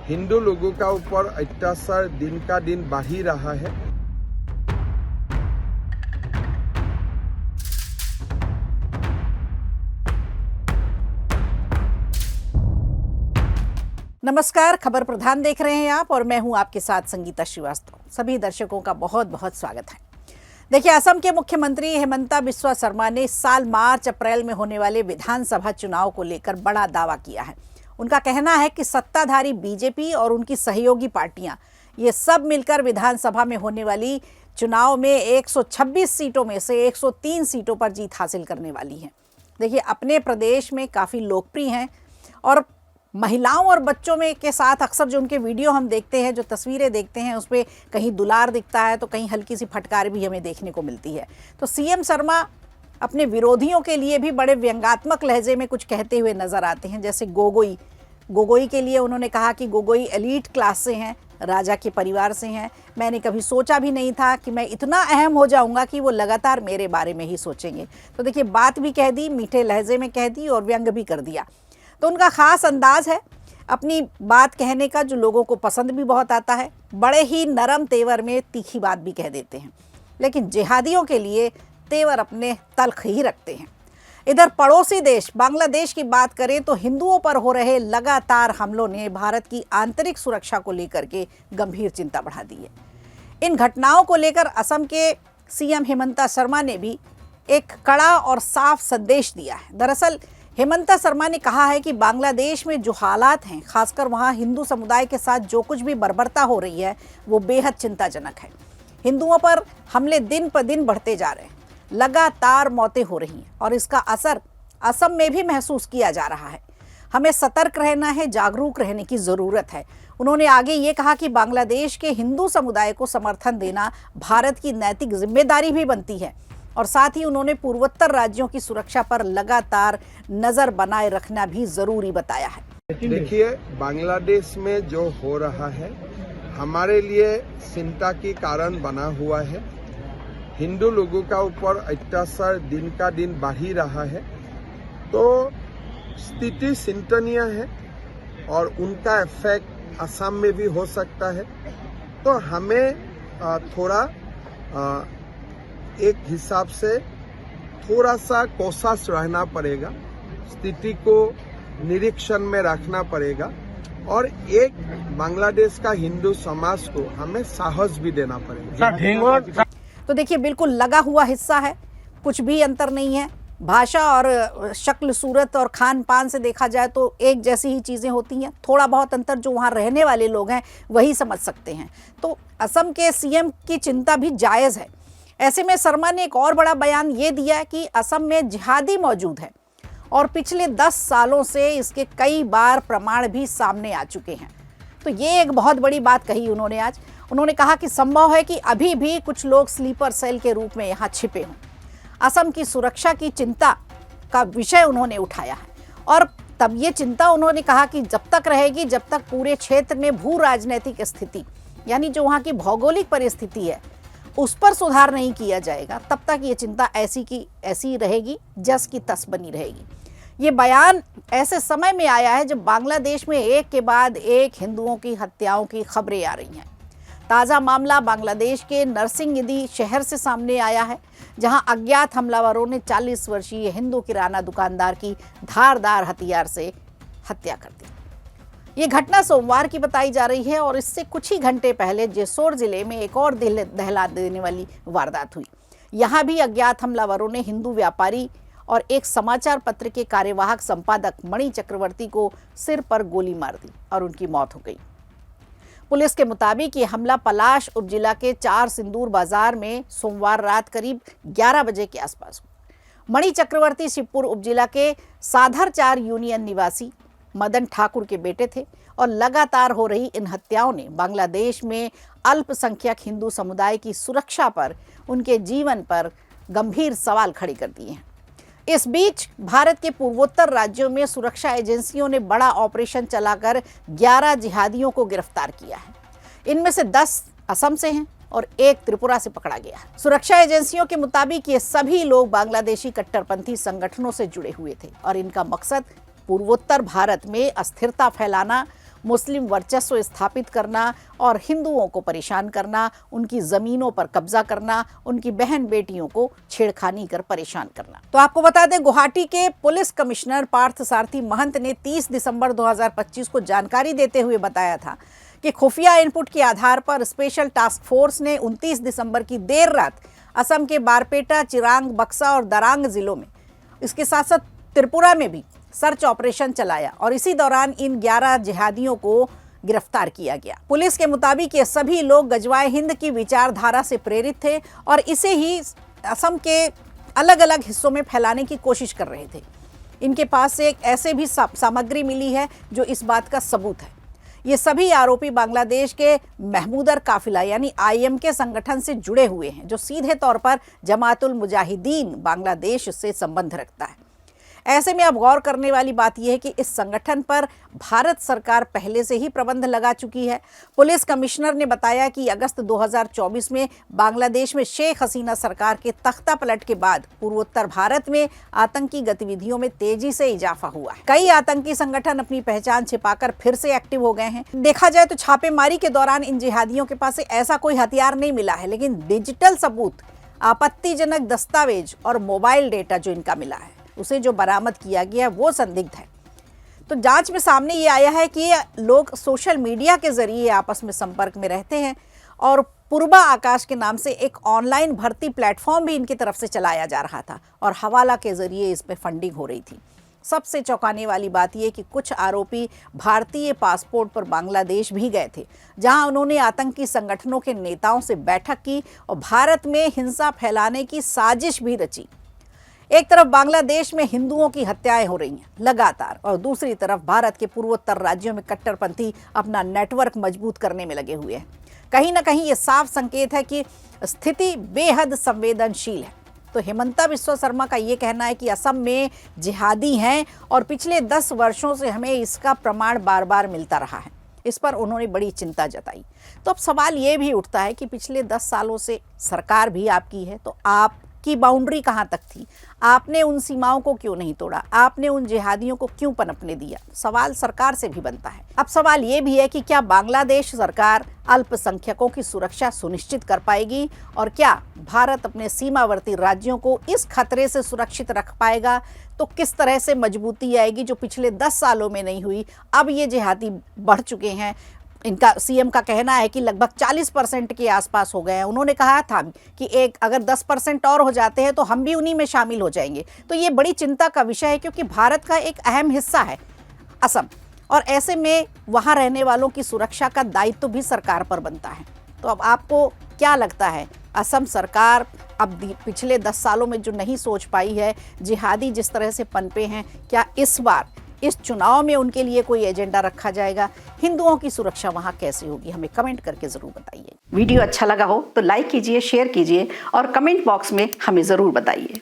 हिंदू लोगों का ऊपर अत्याचार दिन का दिन बढ़ ही रहा है। नमस्कार, खबर प्रधान देख रहे हैं आप और मैं हूं आपके साथ संगीता श्रीवास्तव। सभी दर्शकों का बहुत बहुत स्वागत है। देखिए, असम के मुख्यमंत्री हेमंता बिस्वा शर्मा ने इस साल मार्च अप्रैल में होने वाले विधानसभा चुनाव को लेकर बड़ा दावा किया है। उनका कहना है कि सत्ताधारी बीजेपी और उनकी सहयोगी पार्टियां ये सब मिलकर विधानसभा में होने वाली चुनाव में 126 सीटों में से 103 सीटों पर जीत हासिल करने वाली हैं। देखिए, अपने प्रदेश में काफ़ी लोकप्रिय हैं और महिलाओं और बच्चों में के साथ अक्सर जो उनके वीडियो हम देखते हैं, जो तस्वीरें देखते हैं, उसमें कहीं दुलार दिखता है तो कहीं हल्की सी फटकार भी हमें देखने को मिलती है। तो सीएम शर्मा अपने विरोधियों के लिए भी बड़े व्यंग्यात्मक लहजे में कुछ कहते हुए नजर आते हैं। जैसे गोगोई के लिए उन्होंने कहा कि गोगोई एलीट क्लास से हैं, राजा के परिवार से हैं। मैंने कभी सोचा भी नहीं था कि मैं इतना अहम हो जाऊंगा कि वो लगातार मेरे बारे में ही सोचेंगे। तो देखिए, बात भी कह दी, मीठे लहजे में कह दी और व्यंग भी कर दिया। तो उनका ख़ास अंदाज है अपनी बात कहने का, जो लोगों को पसंद भी बहुत आता है। बड़े ही नरम तेवर में तीखी बात भी कह देते हैं, लेकिन जिहादियों के लिए तेवर अपने तल्ख ही रखते हैं। इधर पड़ोसी देश बांग्लादेश की बात करें तो हिंदुओं पर हो रहे लगातार हमलों ने भारत की आंतरिक सुरक्षा को लेकर के गंभीर चिंता बढ़ा दी है। इन घटनाओं को लेकर असम के सीएम हेमंता शर्मा ने भी एक कड़ा और साफ संदेश दिया है। दरअसल हेमंता शर्मा ने कहा है कि बांग्लादेश में जो हालात हैं, खासकर वहाँ हिंदू समुदाय के साथ जो कुछ भी बर्बरता हो रही है, वो बेहद चिंताजनक है। हिंदुओं पर हमले दिन पर दिन बढ़ते जा रहे हैं, लगातार मौतें हो रही हैं और इसका असर असम में भी महसूस किया जा रहा है। हमें सतर्क रहना है, जागरूक रहने की ज़रूरत है। उन्होंने आगे ये कहा कि बांग्लादेश के हिंदू समुदाय को समर्थन देना भारत की नैतिक जिम्मेदारी भी बनती है और साथ ही उन्होंने पूर्वोत्तर राज्यों की सुरक्षा पर लगातार नजर बनाए रखना भी जरूरी बताया है। देखिए, बांग्लादेश में जो हो रहा है हमारे लिए चिंता की कारण बना हुआ है। हिंदू लोगों का ऊपर अत्याचार दिन का दिन बढ़ ही रहा है, तो स्थिति चिंतनीय है और उनका इफेक्ट असम में भी हो सकता है। तो हमें थोड़ा एक हिसाब से थोड़ा सा कोशिश रहना पड़ेगा, स्थिति को निरीक्षण में रखना पड़ेगा और एक बांग्लादेश का हिंदू समाज को हमें साहस भी देना पड़ेगा। तो देखिए, बिल्कुल लगा हुआ हिस्सा है, कुछ भी अंतर नहीं है। भाषा और शक्ल सूरत और खान पान से देखा जाए तो एक जैसी ही चीज़ें होती हैं। थोड़ा बहुत अंतर जो वहाँ रहने वाले लोग हैं वही समझ सकते हैं। तो असम के सीएम की चिंता भी जायज़ है। ऐसे में शर्मा ने एक और बड़ा बयान ये दिया कि असम में जिहादी मौजूद है और पिछले 10 सालों से इसके कई बार प्रमाण भी सामने आ चुके हैं। तो ये एक बहुत बड़ी बात कही उन्होंने आज। उन्होंने कहा कि संभव है कि अभी भी कुछ लोग स्लीपर सेल के रूप में यहाँ छिपे हों। असम की सुरक्षा की चिंता का विषय उन्होंने उठाया है और तब ये चिंता उन्होंने कहा कि जब तक रहेगी, जब तक पूरे क्षेत्र में भू राजनीतिक स्थिति, यानी जो वहाँ की भौगोलिक परिस्थिति है, उस पर सुधार नहीं किया जाएगा, तब तक ये चिंता ऐसी की ऐसी रहेगी, जस की तस बनी रहेगी। ये बयान ऐसे समय में आया है जब बांग्लादेश में एक के बाद एक हिंदुओं की हत्याओं की खबरें आ रही हैं। ताज़ा मामला बांग्लादेश के नरसिंहदी शहर से सामने आया है, जहां अज्ञात हमलावरों ने 40 वर्षीय हिंदू किराना दुकानदार की धारदार हथियार से हत्या कर दी। ये घटना सोमवार की बताई जा रही है और इससे कुछ ही घंटे पहले जेसोर जिले में एक और दिल दहला देने वाली वारदात हुई। यहाँ भी अज्ञात हमलावरों ने हिंदू व्यापारी और एक समाचार पत्र के कार्यवाहक संपादक मणि चक्रवर्ती को सिर पर गोली मार दी और उनकी मौत हो गई। पुलिस के मुताबिक ये हमला पलाश उपजिला के 4 सिंदूर बाजार में सोमवार रात करीब 11 बजे के आसपास हुआ। मणि चक्रवर्ती शिवपुर उपजिला के साधर 4 यूनियन निवासी मदन ठाकुर के बेटे थे और लगातार हो रही इन हत्याओं ने बांग्लादेश में अल्पसंख्यक हिंदू समुदाय की सुरक्षा पर, उनके जीवन पर गंभीर सवाल खड़े कर दिए हैं। इस बीच भारत के पूर्वोत्तर राज्यों में सुरक्षा एजेंसियों ने बड़ा ऑपरेशन चलाकर 11 जिहादियों को गिरफ्तार किया है। इनमें से 10 असम से हैं और 1 त्रिपुरा से पकड़ा गया है। सुरक्षा एजेंसियों के मुताबिक ये सभी लोग बांग्लादेशी कट्टरपंथी संगठनों से जुड़े हुए थे और इनका मकसद पूर्वोत्तर भारत में अस्थिरता फैलाना, मुस्लिम वर्चस्व स्थापित करना और हिंदुओं को परेशान करना, उनकी ज़मीनों पर कब्जा करना, उनकी बहन बेटियों को छेड़खानी कर परेशान करना। तो आपको बता दें, गुवाहाटी के पुलिस कमिश्नर पार्थ सारथी महंत ने 30 दिसंबर 2025 को जानकारी देते हुए बताया था कि खुफिया इनपुट के आधार पर स्पेशल टास्क फोर्स ने 29 दिसंबर की देर रात असम के बारपेटा, चिरांग, बक्सा और दरांग जिलों में, इसके साथ साथ त्रिपुरा में भी सर्च ऑपरेशन चलाया और इसी दौरान इन 11 जिहादियों को गिरफ्तार किया गया। पुलिस के मुताबिक ये सभी लोग गजवाए हिंद की विचारधारा से प्रेरित थे और इसे ही असम के अलग अलग हिस्सों में फैलाने की कोशिश कर रहे थे। इनके पास से एक ऐसे भी सामग्री मिली है जो इस बात का सबूत है। ये सभी आरोपी बांग्लादेश के महमूदर काफिला यानी IMK संगठन से जुड़े हुए हैं, जो सीधे तौर पर जमातुल मुजाहिदीन बांग्लादेश से संबंध रखता है। ऐसे में अब गौर करने वाली बात यह है कि इस संगठन पर भारत सरकार पहले से ही प्रबंध लगा चुकी है। पुलिस कमिश्नर ने बताया कि अगस्त 2024 में बांग्लादेश में शेख हसीना सरकार के तख्ता पलट के बाद पूर्वोत्तर भारत में आतंकी गतिविधियों में तेजी से इजाफा हुआ है। कई आतंकी संगठन अपनी पहचान छिपाकर फिर से एक्टिव हो गए हैं। देखा जाए तो छापेमारी के दौरान इन जिहादियों के पास ऐसा कोई हथियार नहीं मिला है, लेकिन डिजिटल सबूत, आपत्तिजनक दस्तावेज और मोबाइल डेटा जो इनका मिला है, उसे जो बरामद किया गया वो संदिग्ध है। तो जांच में सामने ये आया है कि ये लोग सोशल मीडिया के जरिए आपस में संपर्क में रहते हैं और पूर्वा आकाश के नाम से एक ऑनलाइन भर्ती प्लेटफॉर्म भी इनकी तरफ से चलाया जा रहा था और हवाला के जरिए इस पे फंडिंग हो रही थी। सबसे चौंकाने वाली बात यह कि कुछ आरोपी भारतीय पासपोर्ट पर बांग्लादेश भी गए थे, जहां उन्होंने आतंकी संगठनों के नेताओं से बैठक की और भारत में हिंसा फैलाने की साजिश भी रची। एक तरफ बांग्लादेश में हिंदुओं की हत्याएं हो रही हैं लगातार और दूसरी तरफ भारत के पूर्वोत्तर राज्यों में कट्टरपंथी अपना नेटवर्क मजबूत करने में लगे हुए हैं। कहीं ना कहीं ये साफ संकेत है कि स्थिति बेहद संवेदनशील है। तो हेमंता बिस्वा शर्मा का ये कहना है कि असम में जिहादी हैं और पिछले 10 वर्षों से हमें इसका प्रमाण बार बार मिलता रहा है। इस पर उन्होंने बड़ी चिंता जताई। तो अब सवाल ये भी उठता है कि पिछले 10 सालों से सरकार भी आपकी है, तो आपकी बाउंड्री कहाँ तक थी? आपने उन सीमाओं को क्यों नहीं तोड़ा? आपने उन जिहादियों को क्यों पनपने दिया? सवाल सरकार से भी बनता है। अब सवाल ये भी है कि क्या बांग्लादेश सरकार अल्पसंख्यकों की सुरक्षा सुनिश्चित कर पाएगी और क्या भारत अपने सीमावर्ती राज्यों को इस खतरे से सुरक्षित रख पाएगा? तो किस तरह से मजबूती आएगी जो पिछले 10 सालों में नहीं हुई? अब ये जिहादी बढ़ चुके हैं। इनका सीएम का कहना है कि लगभग 40% के आसपास हो गए हैं। उन्होंने कहा था कि अगर 10% और हो जाते हैं तो हम भी उन्हीं में शामिल हो जाएंगे। तो ये बड़ी चिंता का विषय है, क्योंकि भारत का एक अहम हिस्सा है असम, और ऐसे में वहाँ रहने वालों की सुरक्षा का दायित्व भी सरकार पर बनता है। तो अब आपको क्या लगता है, असम सरकार अब पिछले 10 सालों में जो नहीं सोच पाई है, जिहादी जिस तरह से पनपे हैं, क्या इस बार इस चुनाव में उनके लिए कोई एजेंडा रखा जाएगा? हिंदुओं की सुरक्षा वहां कैसे होगी? हमें कमेंट करके जरूर बताइए। वीडियो अच्छा लगा हो तो लाइक कीजिए, शेयर कीजिए और कमेंट बॉक्स में हमें जरूर बताइए।